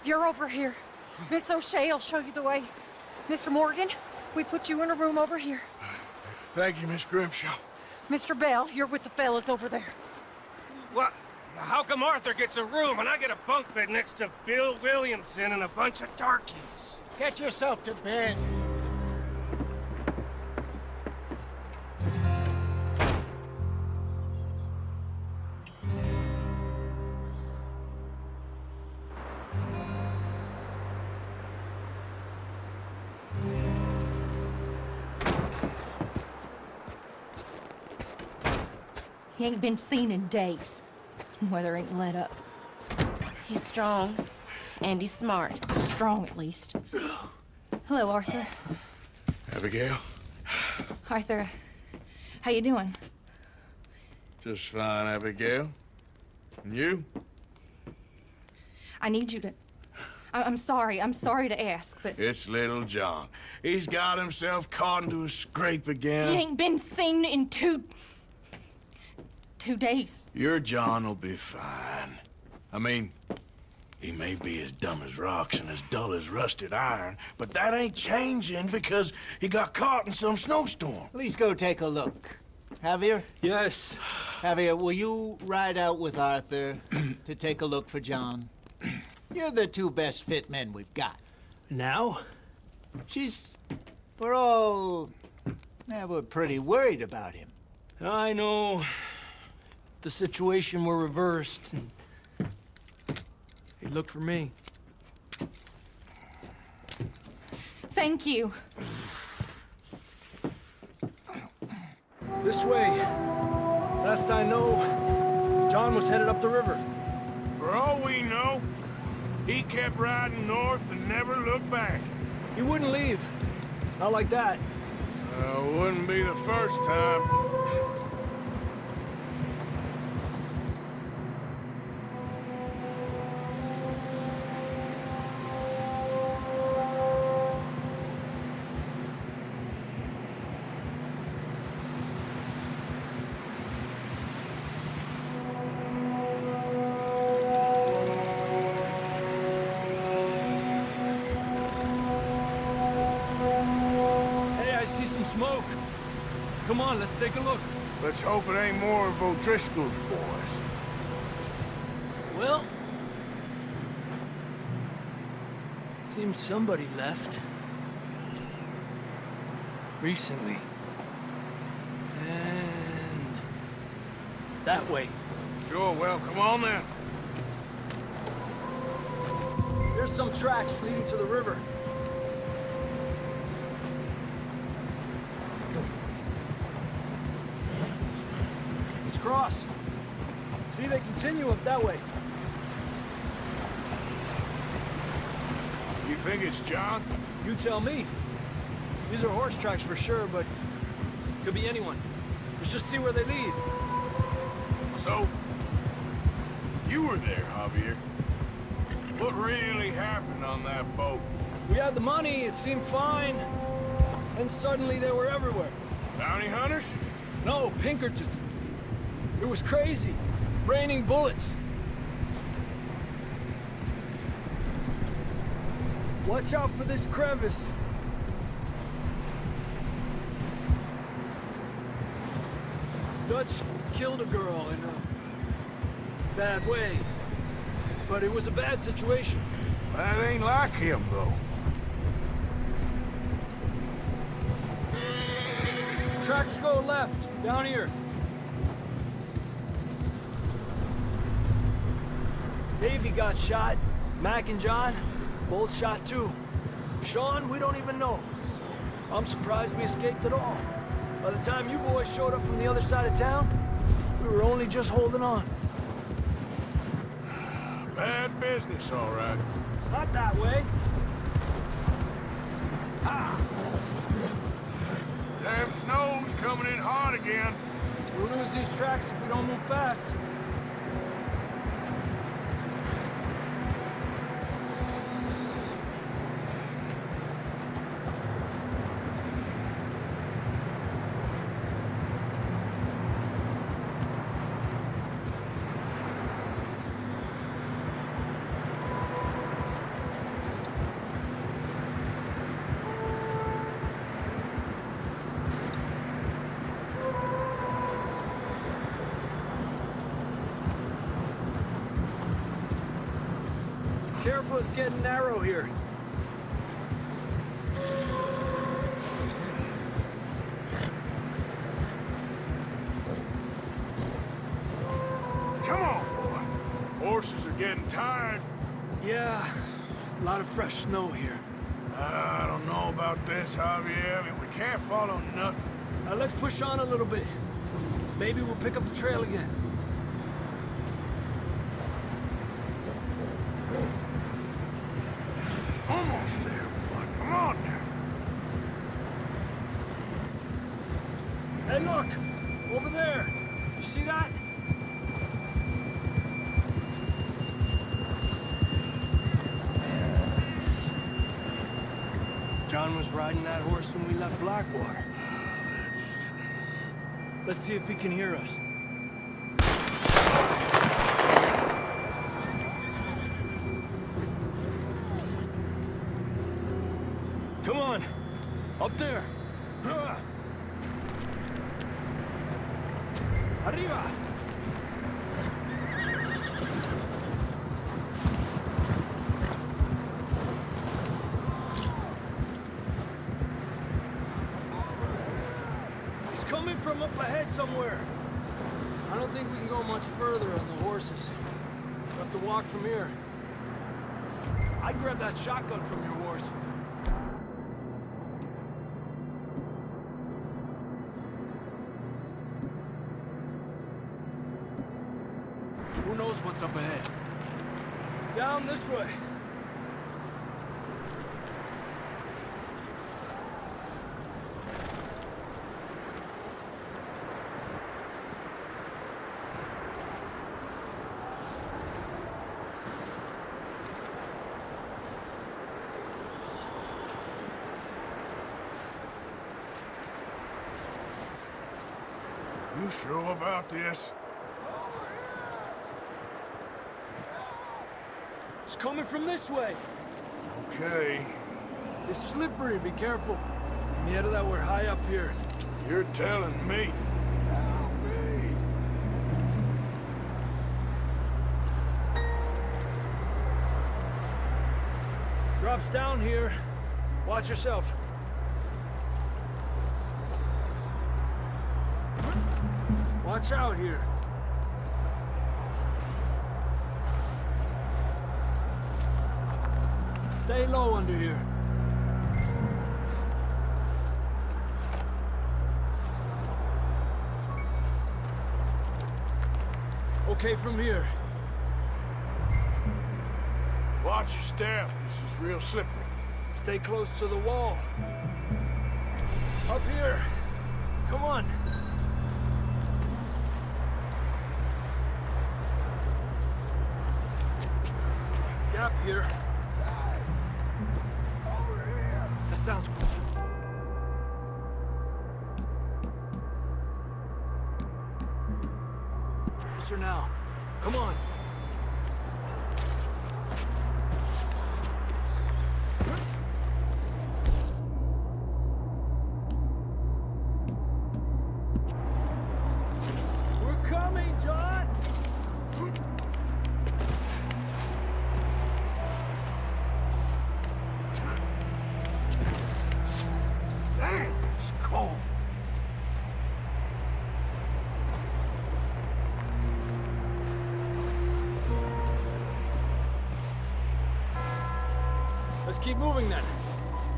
You're over here. Miss O'Shea will show you the way. Mr. Morgan, we put you in a room over here. Thank you, Miss Grimshaw. Mr. Bell, you're with the fellas over there. What? How come Arthur gets a room and I get a bunk bed next to Bill Williamson and a bunch of darkies? Get yourself to bed. He ain't been seen in days. Weather ain't let up. He's strong, and he's smart. Strong, at least. Hello, Arthur. Abigail? Arthur, how you doing? Just fine, Abigail. And you? I need you to... I'm sorry to ask, but... It's little John. He's got himself caught into a scrape again. He ain't been seen in 2 days. Your John will be fine. I mean, he may be as dumb as rocks and as dull as rusted iron, but that ain't changing because he got caught in some snowstorm. Please go take a look. Javier? Yes. Javier, will you ride out with Arthur to take a look for John? You're the 2 best fit men we've got. Now? We're pretty worried about him. I know. The situation were reversed. And he looked for me. Thank you. This way. Last I know, John was headed up the river. For all we know, he kept riding north and never looked back. He wouldn't leave. Not like that. Wouldn't be the first time. Smoke. Come on, let's take a look. Let's hope it ain't more of O'Driscoll's boys. Well, seems somebody left. Recently. And that way. Sure, well, come on then. There's some tracks leading to the river. Cross. See, they continue up that way. You think it's John? You tell me. These are horse tracks for sure, but could be anyone. Let's just see where they lead. So, you were there, Javier. What really happened on that boat? We had the money, it seemed fine. And suddenly they were everywhere. Bounty hunters? No, Pinkertons. It was crazy. Raining bullets. Watch out for this crevice. Dutch killed a girl in a bad way. But it was a bad situation. That ain't like him, though. Tracks go left, down here. Davey got shot. Mac and John, both shot too. Sean, we don't even know. I'm surprised we escaped at all. By the time you boys showed up from the other side of town, we were only just holding on. Bad business, all right. Not that way. Ha! Damn snow's coming in hard again. We'll lose these tracks if we don't move fast. Careful, it's getting narrow here. Come on, boy. Horses are getting tired. Yeah, a lot of fresh snow here. I don't know about this, Javier. I mean, we can't follow nothing. Let's push on a little bit. Maybe we'll pick up the trail again. Almost there, boy. Come on now. Hey, look! Over there! You see that? John was riding that horse when we left Blackwater. Let's see if he can hear us. Come on! Up there! Arriba! He's coming from up ahead somewhere. I don't think we can go much further on the horses. We'll have to walk from here. I'd grab that shotgun from your horse. Who knows what's up ahead? Down this way. You sure about this? It's coming from this way. Okay. It's slippery, be careful. Yeah, that we're high up here. You're telling me. Drops down here. Watch yourself. Watch out here. Stay low under here. Okay, from here. Watch your step. This is real slippery. Stay close to the wall. Up here. Come on. Gap here. Over here. That sounds good. Closer now. Come on. We're coming, John! Dang, it's cold. Let's keep moving then.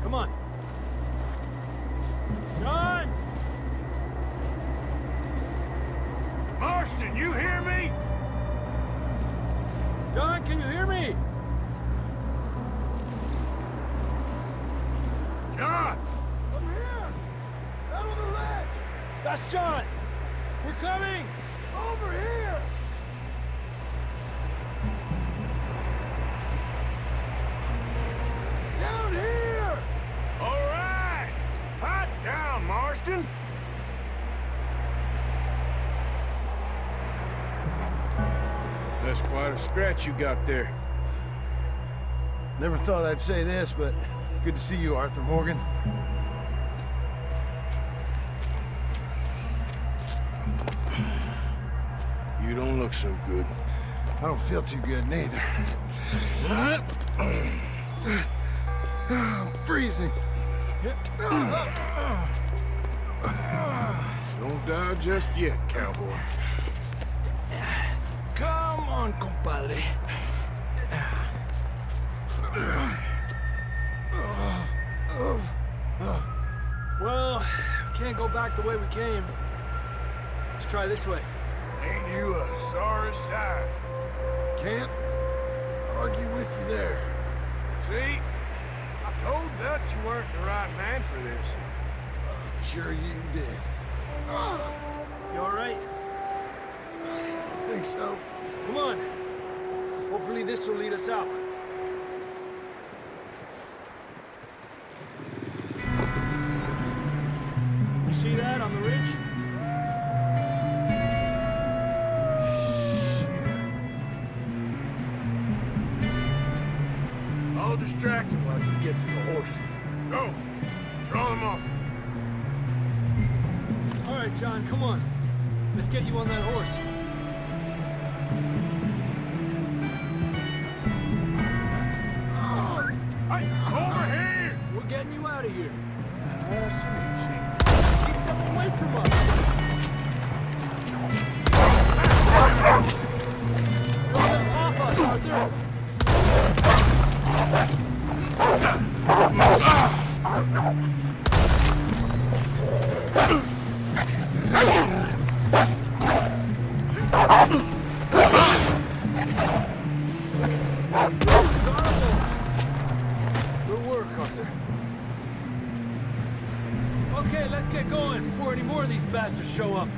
Come on. John! Marston, you hear me? John, can you hear me? John! I'm here! Out on the ledge! That's John! We're coming! Over here! Down here! All right! Hot down, Marston! That's quite a scratch you got there. Never thought I'd say this, but it's good to see you, Arthur Morgan. You don't look so good. I don't feel too good, neither. I'm freezing. Don't die just yet, cowboy. Come on, compadre. Well, we can't go back the way we came. Let's try this way. Ain't you a sorry sight? Can't argue with you there. See? I told Dutch you weren't the right man for this. I'm sure you did. You all right? I think so. Come on. Hopefully this will lead us out. You see that on the ridge? I'll distract him while you get to the horses. Go! Draw them off. All right, John, come on. Let's get you on that horse. Hey, over here! We're getting you out of here. Nice and easy. Keep them away from us. Don't let them off us, Arthur. Good work, Arthur. Okay, let's get going before any more of these bastards show up.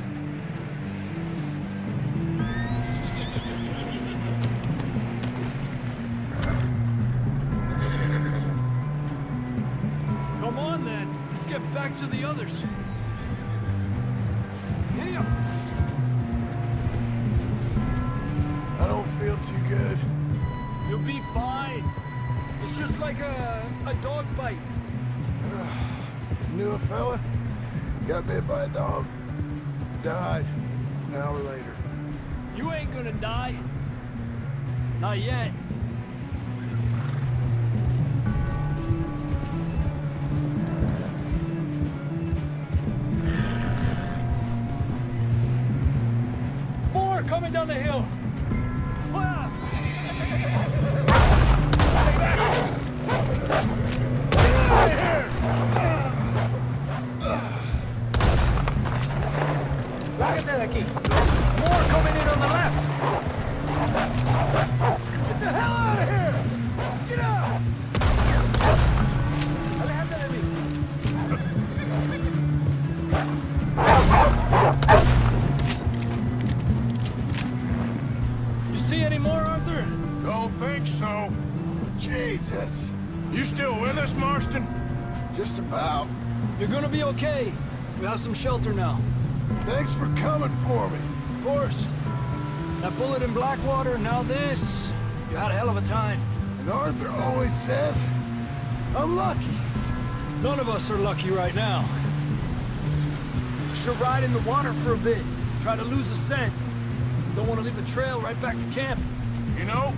Come on, then. Let's get back to the others. Giddy up. I don't feel too good. You'll be fine. It's just like a dog bite. Knew a fella, got bit by a dog, died an hour later. You ain't gonna die. Not yet. More coming down the hill. Ah! Lárgate de aquí. More coming in on the left. Get the hell out of here! Get out! Aléjate de mí. You see any more, Arthur? Don't think so. Jesus! You still with us, Marston? Just about. You're gonna be okay. We have some shelter now. Thanks for coming for me. Of course. That bullet in Blackwater, now this. You had a hell of a time. And Arthur always says, I'm lucky. None of us are lucky right now. Should ride in the water for a bit. Try to lose a scent. Don't want to leave a trail right back to camp. You know,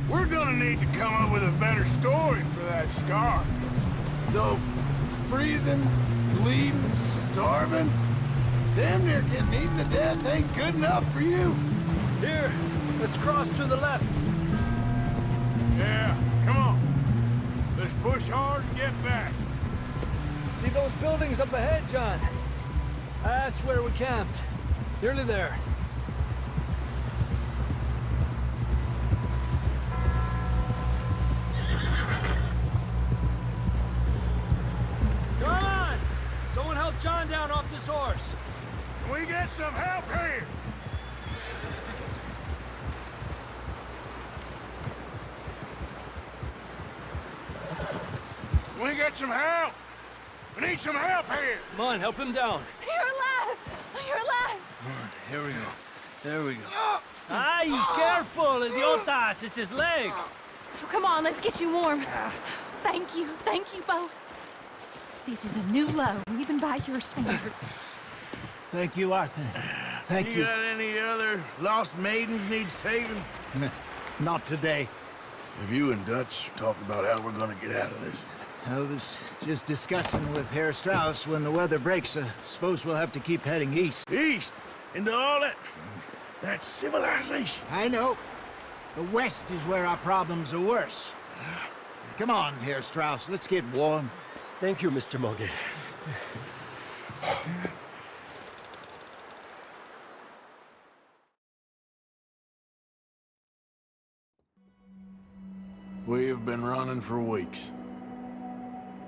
we're gonna need to come up with a better story for that scar. So, freezing, bleeding, starving, damn near getting eaten to death ain't good enough for you. Here, let's cross to the left. Yeah, come on. Let's push hard and get back. See those buildings up ahead, John? That's where we camped. Nearly there. Come on! Someone help John down off this horse. Can we get some help here? Can we get some help? We need some help here. Come on, help him down. You're alive! You're alive! Here we go. There we go. Ay, careful, idiotas! It's his leg. Oh, come on, let's get you warm. Thank you both. This is a new low, even by your standards. Thank you, Arthur. Thank you. got any other lost maidens need saving? Not today. Have you and Dutch talked about how we're gonna get out of this? I was just discussing with Herr Strauss when the weather breaks. Suppose we'll have to keep heading east. East? Into all that? That's civilization. I know. The west is where our problems are worse. Come on, Herr Strauss, let's get warm. Thank you, Mr. Morgan. We have been running for weeks.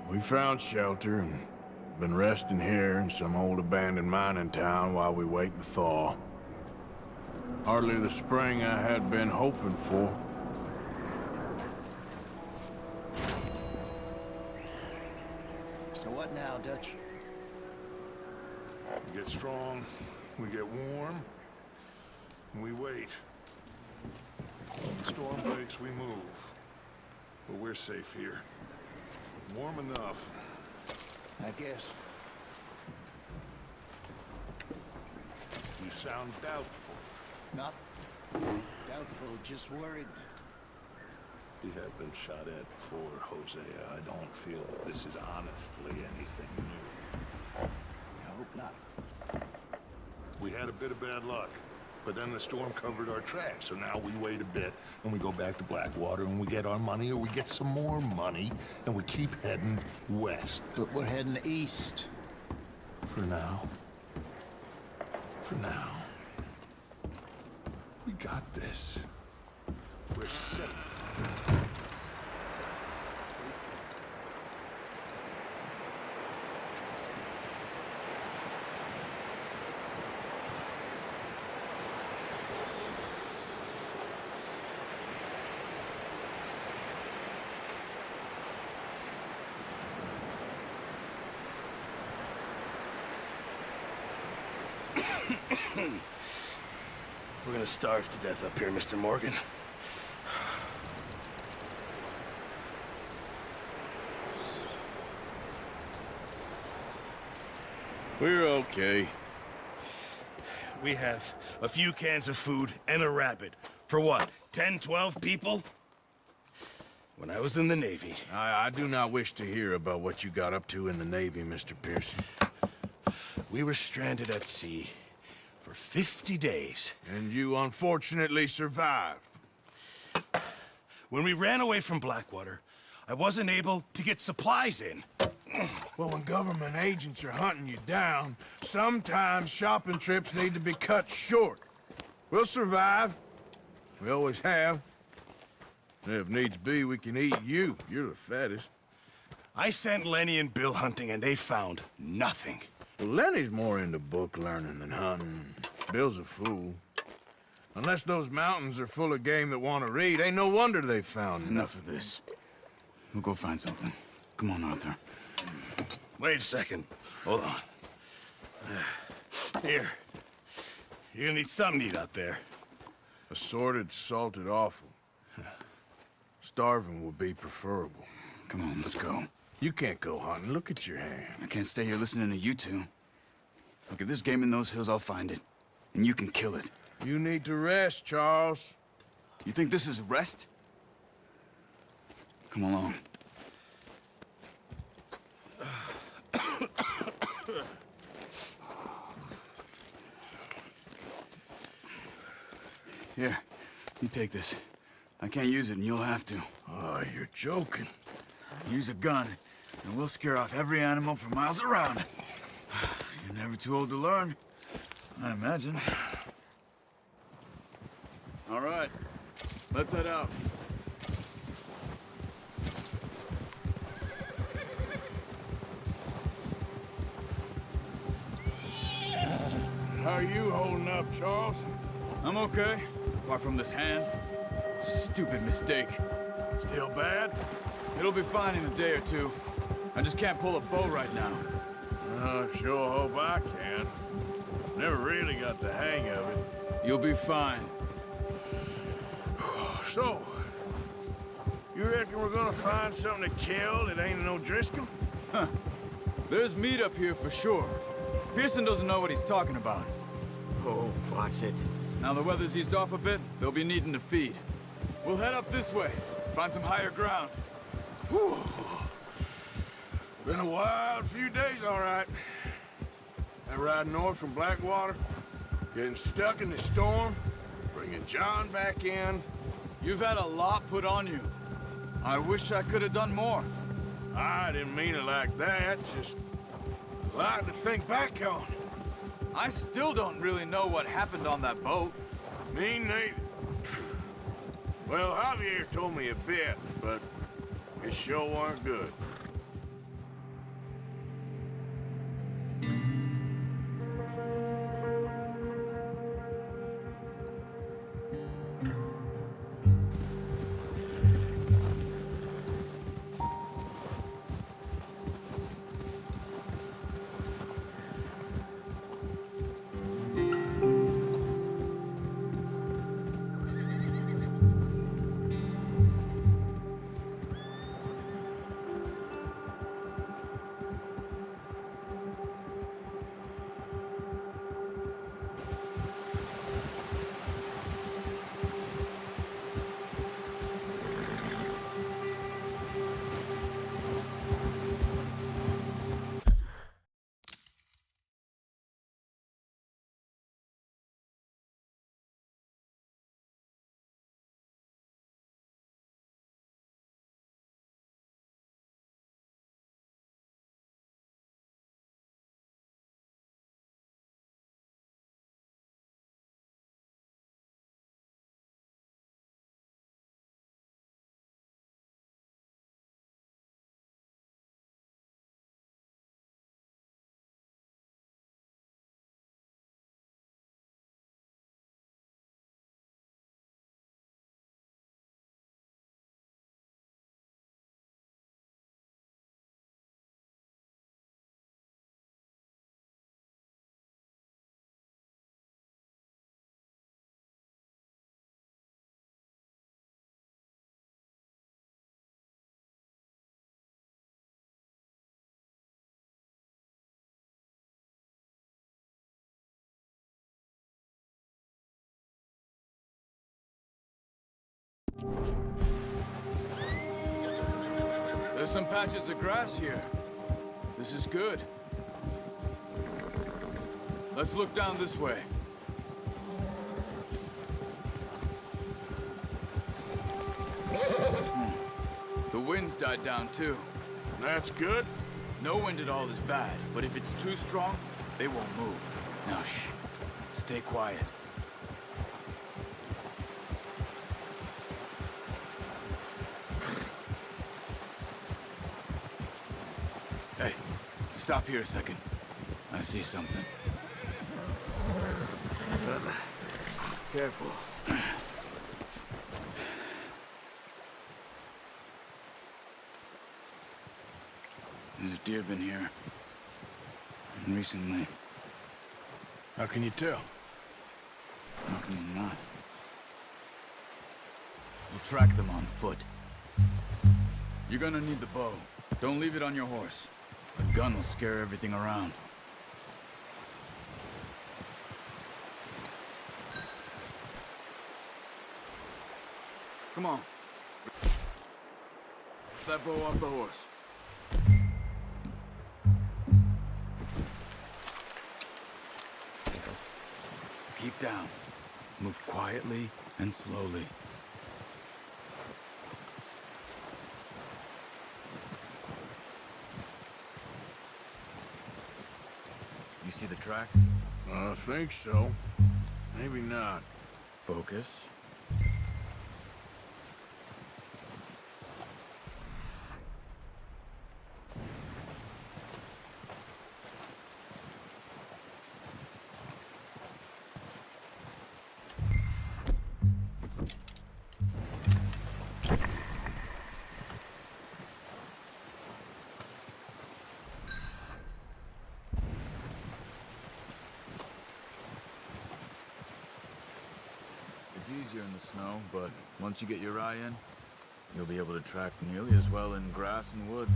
We found shelter and been resting here in some old abandoned mining town while we wait the thaw. Hardly the spring I had been hoping for. So what now, Dutch? We get strong, we get warm, and we wait. When the storm breaks, we move. But we're safe here. Warm enough. I guess. You sound doubtful. Not doubtful, just worried. We have been shot at before, Hosea. I don't feel that this is honestly anything new. I hope not. We had a bit of bad luck, but then the storm covered our tracks, so now we wait a bit, and we go back to Blackwater, and we get our money, or we get some more money, and we keep heading west. But we're heading east. For now. For now. We got this. We're safe. We're gonna starve to death up here, Mr. Morgan. We're okay. We have a few cans of food and a rabbit. For what, 10, 12 people? When I was in the Navy... I do not wish to hear about what you got up to in the Navy, Mr. Pearson. We were stranded at sea for 50 days. And you unfortunately survived. When we ran away from Blackwater, I wasn't able to get supplies in. Well, when government agents are hunting you down, sometimes shopping trips need to be cut short. We'll survive. We always have. And if needs be, we can eat you. You're the fattest. I sent Lenny and Bill hunting, and they found nothing. Well, Lenny's more into book learning than hunting. Bill's a fool. Unless those mountains are full of game that want to read, ain't no wonder they found Enough of this. We'll go find something. Come on, Arthur. Wait a second. Hold on. Here. You're gonna need something to eat out there. Assorted, salted offal. Starving would be preferable. Come on, let's go. You can't go hunting. Look at your hand. I can't stay here listening to you two. Look, if there's game in those hills, I'll find it. And you can kill it. You need to rest, Charles. You think this is rest? Come along. Here, you take this. I can't use it, and you'll have to. Oh, you're joking. Use a gun, and we'll scare off every animal for miles around. You're never too old to learn, I imagine. All right, let's head out. How are you holding up, Charles? I'm okay, apart from this hand. Stupid mistake. Still bad? It'll be fine in a day or two. I just can't pull a bow right now. Sure hope I can. Never really got the hang of it. You'll be fine. So, you reckon we're gonna find something to kill that ain't no Driscoll? Huh. There's meat up here for sure. Pearson doesn't know what he's talking about. Oh, watch it. Now the weather's eased off a bit, they'll be needing to feed. We'll head up this way. Find some higher ground. Whew. Been a wild few days, all right. That ride north from Blackwater, getting stuck in the storm, bringing John back in. You've had a lot put on you. I wish I could have done more. I didn't mean it like that, just a lot to think back on. I still don't really know what happened on that boat. Me neither. Well, Javier told me a bit, but it sure weren't good. There's some patches of grass here. This is good. Let's look down this way. The wind's died down too. That's good. No wind at all is bad, but if it's too strong, they won't move. Now shh. Stay quiet. Hey, stop here a second. I see something. Careful. There's deer been here. And recently. How can you tell? How can you not? We'll track them on foot. You're gonna need the bow. Don't leave it on your horse. A gun will scare everything around. Come on. That bow off the horse. Keep down. Move quietly and slowly. You see the tracks? I think so. Maybe not. Focus. It's easier in the snow, but once you get your eye in, you'll be able to track nearly as well in grass and woods.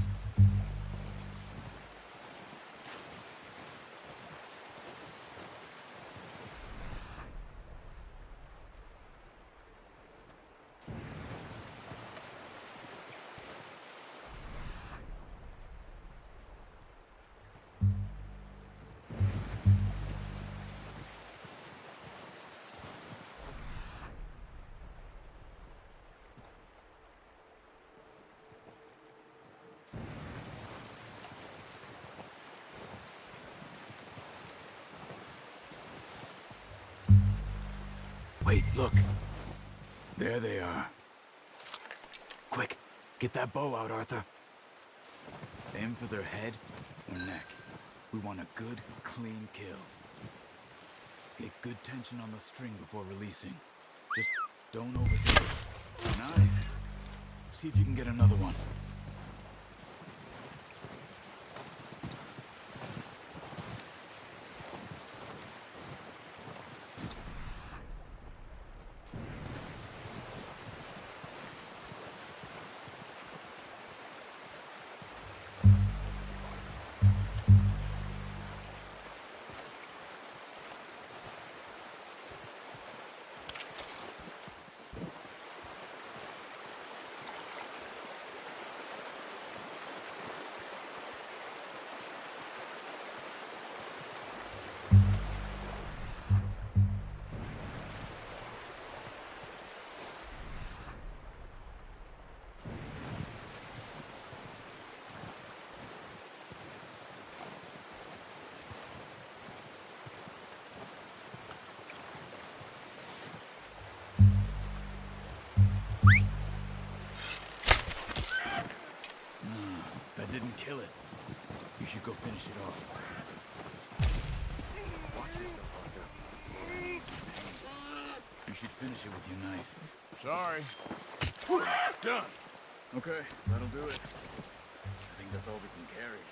Wait, look. There they are. Quick, get that bow out, Arthur. Aim for their head or neck. We want a good, clean kill. Get good tension on the string before releasing. Just don't overdo it. Nice. See if you can get another one. That didn't kill it. You should go finish it off. Watch yourself, Arthur. You should finish it with your knife. Sorry. Done. Okay, that'll do it. I think that's all we can carry.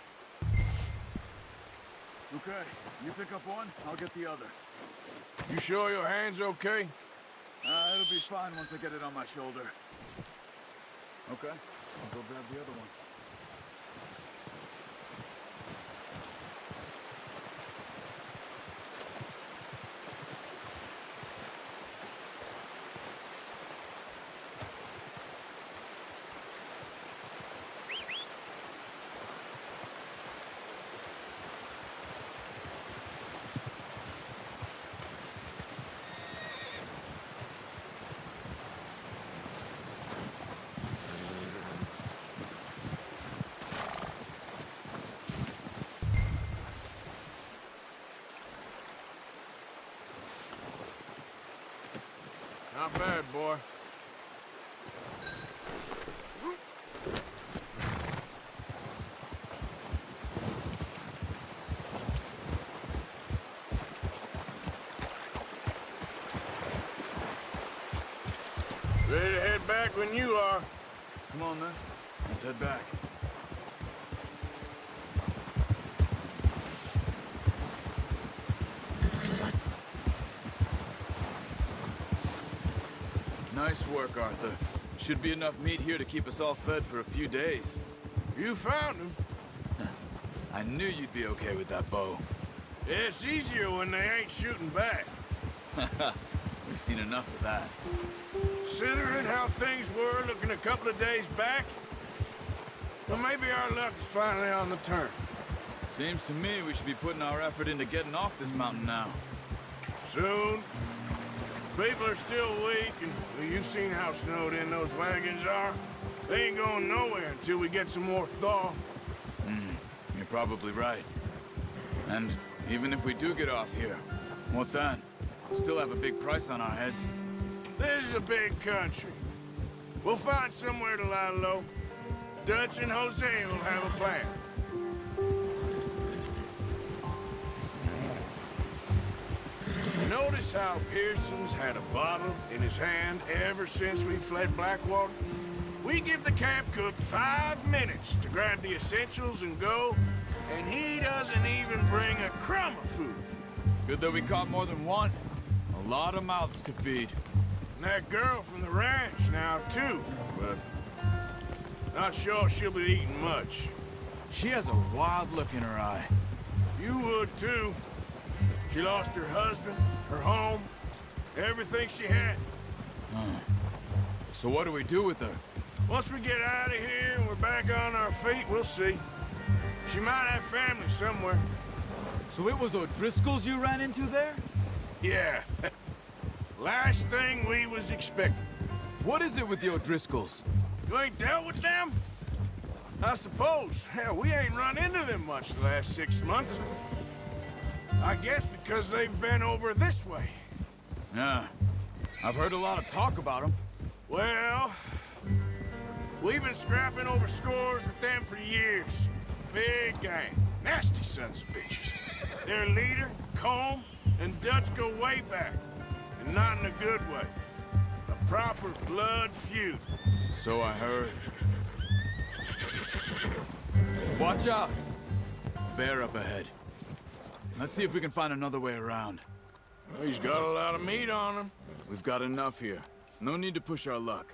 Okay, you pick up one, I'll get the other. You sure your hand's okay? It'll be fine once I get it on my shoulder. Okay, I'll go grab the other one. Not bad, boy. Ready to head back when you are. Come on, then. Let's head back. Nice work, Arthur. Should be enough meat here to keep us all fed for a few days. You found him. I knew you'd be okay with that bow. Yeah, it's easier when they ain't shooting back. We've seen enough of that. Considering how things were looking a couple of days back, well, maybe our luck is finally on the turn. Seems to me we should be putting our effort into getting off this mountain now. Soon. People are still weak, and well, you've seen how snowed in those wagons are. They ain't going nowhere until we get some more thaw. You're probably right. And even if we do get off here, what then? We'll still have a big price on our heads. This is a big country. We'll find somewhere to lie low. Dutch and Jose will have a plan. Notice how Pearson's had a bottle in his hand ever since we fled Blackwater? We give the camp cook 5 minutes to grab the essentials and go, and he doesn't even bring a crumb of food. Good that we caught more than one. A lot of mouths to feed. And that girl from the ranch now, too, but not sure she'll be eating much. She has a wild look in her eye. You would, too. She lost her husband, her home, everything she had. So what do we do with her? Once we get out of here and we're back on our feet, we'll see. She might have family somewhere. So it was O'Driscoll's you ran into there? Yeah. Last thing we was expecting. What is it with the O'Driscolls? You ain't dealt with them? I suppose. Hell, we ain't run into them much the last 6 months. I guess because they've been over this way. Yeah. I've heard a lot of talk about them. Well, we've been scrapping over scores with them for years. Big gang. Nasty sons of bitches. Their leader, Combe, and Dutch go way back. And not in a good way. A proper blood feud. So I heard. Watch out! Bear up ahead. Let's see if we can find another way around. Well, he's got a lot of meat on him. We've got enough here. No need to push our luck.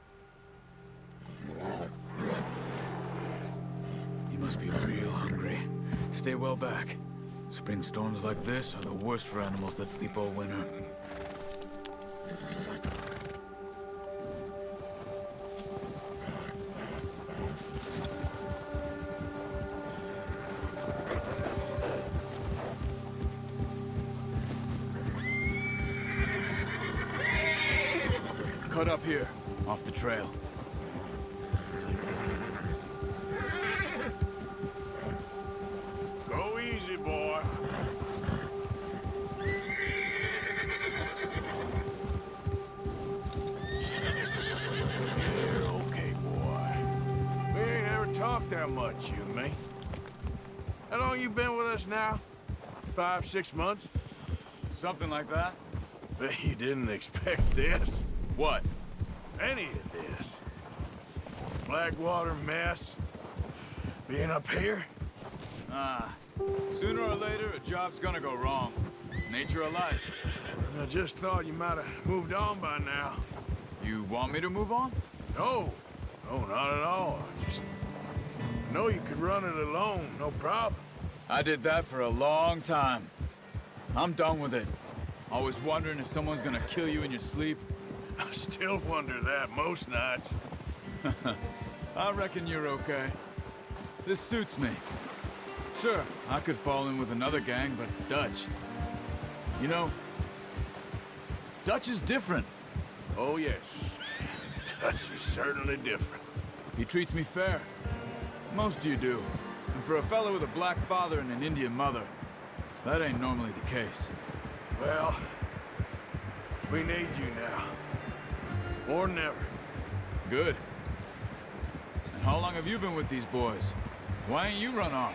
You must be real hungry. Stay well back. Spring storms like this are the worst for animals that sleep all winter. Cut up here, off the trail. Go easy, boy. You're okay, boy. We ain't ever talked that much, you and me. How long you been with us now? 5, 6 months? Something like that? Bet you didn't expect this. What? Any of this. Blackwater mess. Being up here? Sooner or later, a job's gonna go wrong. Nature of life. I just thought you might have moved on by now. You want me to move on? No. No, not at all. I know you could run it alone, no problem. I did that for a long time. I'm done with it. Always wondering if someone's gonna kill you in your sleep. I still wonder that most nights. I reckon you're okay. This suits me. Sure, I could fall in with another gang, but Dutch... You know, Dutch is different. Oh, yes. Dutch is certainly different. He treats me fair. Most of you do. And for a fellow with a black father and an Indian mother, that ain't normally the case. Well, we need you now. More than ever. Good. And how long have you been with these boys? Why ain't you run off?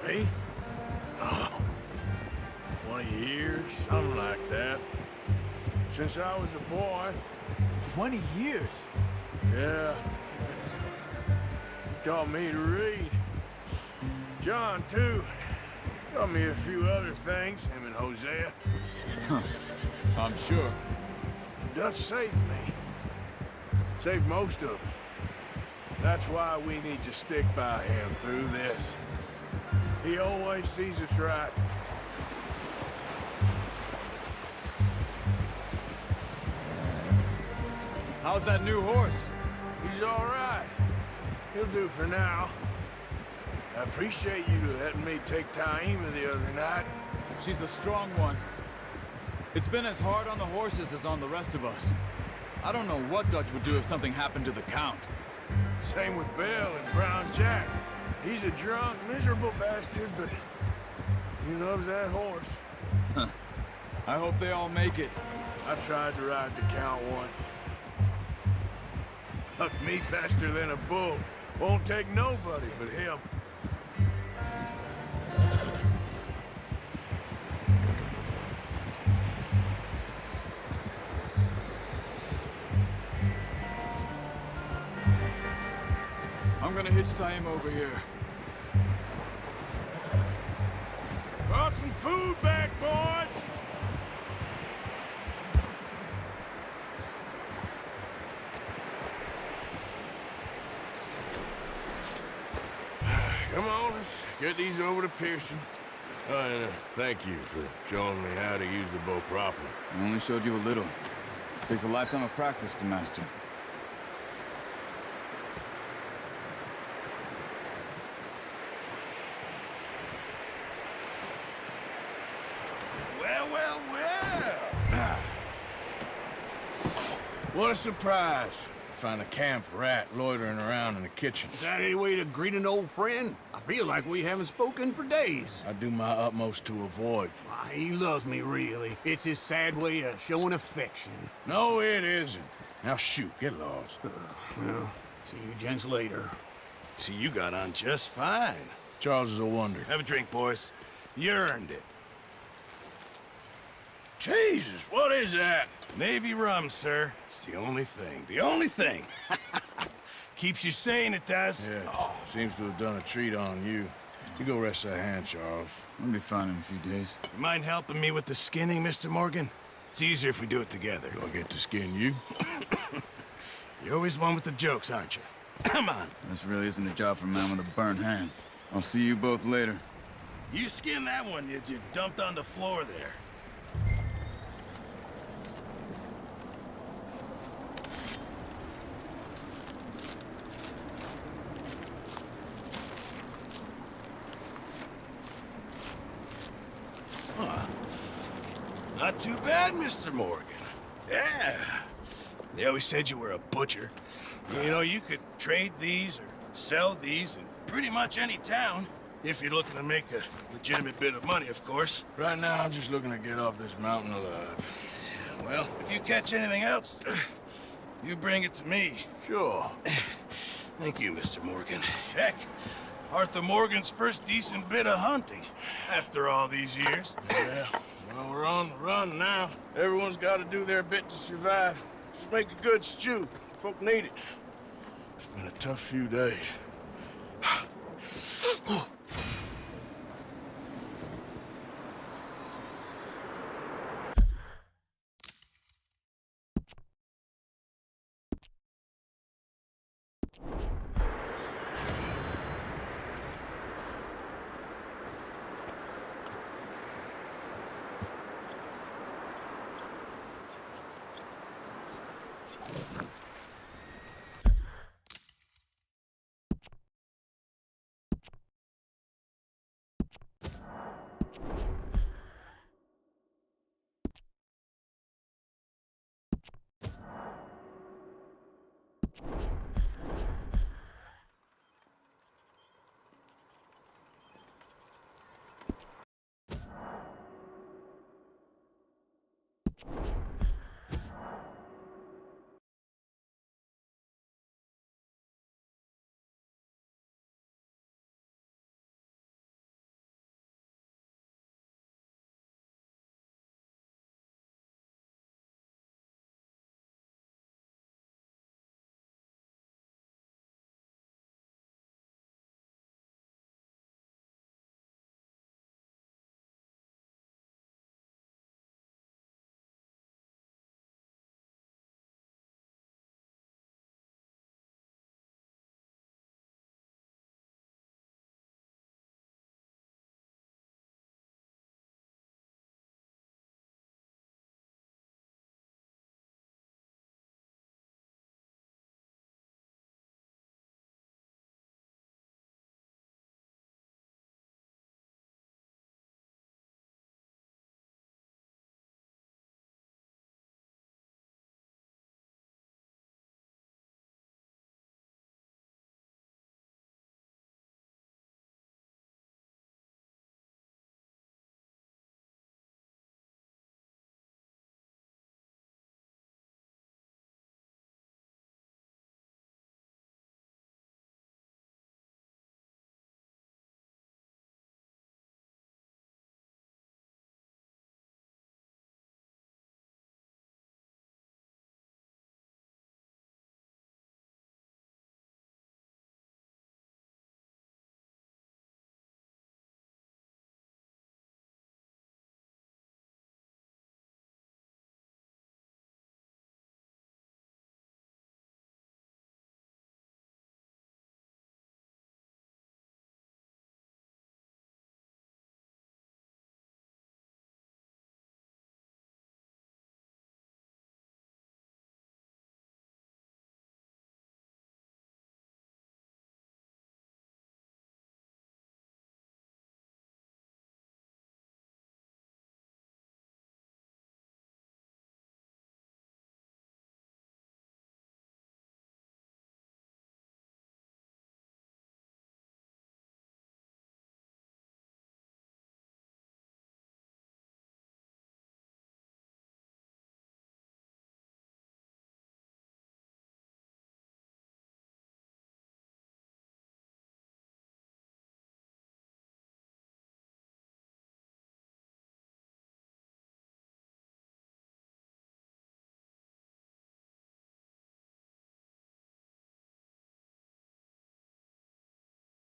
Me? Oh, 20 years, something like that. Since I was a boy. 20 years? Yeah. He taught me to read. John, too. Taught me a few other things, him and Hosea. I'm sure. Dutch saved me. Saved most of us. That's why we need to stick by him through this. He always sees us right. How's that new horse? He's all right. He'll do for now. I appreciate you letting me take Taima the other night. She's a strong one. It's been as hard on the horses as on the rest of us. I don't know what Dutch would do if something happened to the Count. Same with Bill and Brown Jack. He's a drunk, miserable bastard, but he loves that horse. Huh. I hope they all make it. I tried to ride the Count once. Hucked me faster than a bull. Won't take nobody but him. I'm gonna hitch Taima over here. Brought some food back, boys! Come on, let's get these over to Pearson. And thank you for showing me how to use the bow properly. I only showed you a little. Takes a lifetime of practice to master. What a surprise. find a camp rat loitering around in the kitchen. Is that any way to greet an old friend? I feel like we haven't spoken for days. I do my utmost to avoid you. He loves me, really. It's his sad way of showing affection. No, it isn't. Now shoot, get lost. Well, see you gents later. See, you got on just fine. Charles is a wonder. Have a drink, boys. You earned it. Jesus, what is that? Navy rum, sir. It's the only thing. The only thing. Keeps you sane, it does. Yes, seems to have done a treat on you. You go rest that hand, Charles. We'll be fine in a few days. You mind helping me with the skinning, Mr. Morgan? It's easier if we do it together. Do I get to skin you? You're always one with the jokes, aren't you? Come on. This really isn't a job for a man with a burnt hand. I'll see you both later. You skin that one you dumped on the floor there. Not too bad, Mr. Morgan. Yeah. They always said you were a butcher. You know, you could trade these or sell these in pretty much any town. If you're looking to make a legitimate bit of money, of course. Right now, I'm just looking to get off this mountain alive. Well, if you catch anything else, you bring it to me. Sure. Thank you, Mr. Morgan. Heck, Arthur Morgan's first decent bit of hunting after all these years. Yeah. Well, we're on the run now. Everyone's got to do their bit to survive. Just make a good stew. Folk need it. It's been a tough few days.